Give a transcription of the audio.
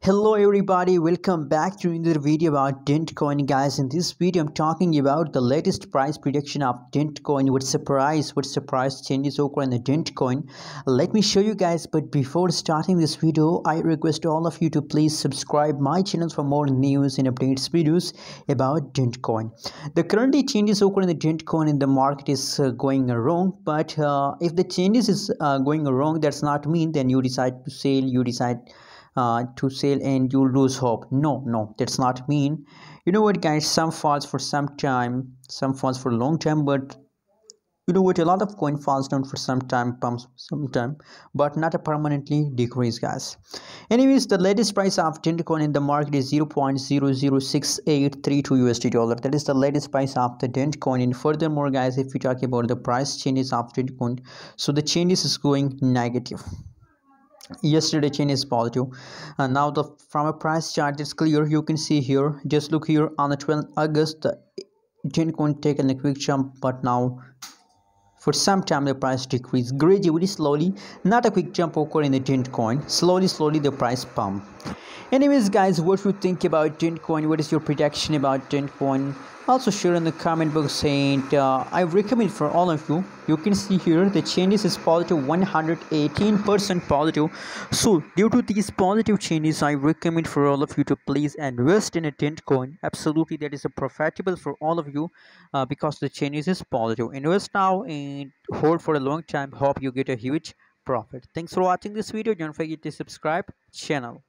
Hello everybody, welcome back to another video about Dent coin. Guys, in this video I'm talking about the latest price prediction of Dent coin. What's the price changes occur in the Dent coin. Let me show you guys, but before starting this video I request all of you to please subscribe my channel for more news and updates videos about Dent coin. The currently changes occur in the Dent coin in the market is going wrong, but if the changes is going wrong, that's not mean then you decide to sell, to sell and you lose hope. No, that's not mean. You know what, guys, some falls for some time, some falls for a long time, but you know what, a lot of coin falls down for some time, pumps some time, but not a permanently decrease, guys. Anyways, the latest price of Dent coin in the market is 0.006832 USD dollar. That is the latest price of the Dent coin. And furthermore, guys, if we talk about the price changes of Dent coin, so the changes is going negative. Yesterday chain is positive, and now the from a price chart it's clear. You can see here, just look here, on the 12th August the chain coin taken a quick jump, but now for some time the price decreased gradually, slowly, not a quick jump occur in the Dent coin. Slowly the price pump. Anyways, guys, what you think about Dent coin? What is your prediction about Dent coin? Also share in the comment box, and I recommend for all of you. You can see here the changes is positive, 118% positive. So due to these positive changes, I recommend for all of you to please invest in a Dent coin. Absolutely, that is a profitable for all of you, because the changes is positive. Invest now and hold for a long time. Hope you get a huge profit. Thanks for watching this video. Don't forget to subscribe channel.